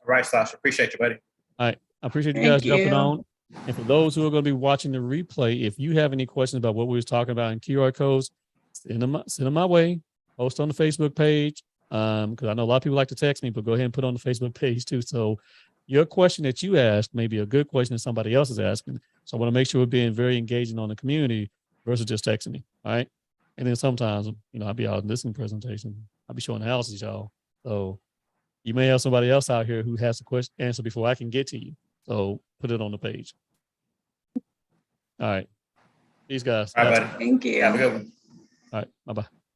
All right, Sasha. Appreciate you, buddy. All right. I appreciate you Thank guys jumping you. on. And for those who are going to be watching the replay, if you have any questions about what we was talking about in QR codes, send them my way. Post on the Facebook page. Because I know a lot of people like to text me, but go ahead and put on the Facebook page too. So your question that you asked may be a good question that somebody else is asking. So I want to make sure we're being very engaging on the community versus just texting me. All right. And then sometimes, I'll be out in listening presentation. I'll be showing the houses, y'all. So you may have somebody else out here who has the question answer before I can get to you. So put it on the page. All right. These guys. All right, buddy. Thank you. Have a good one. All right. Bye-bye.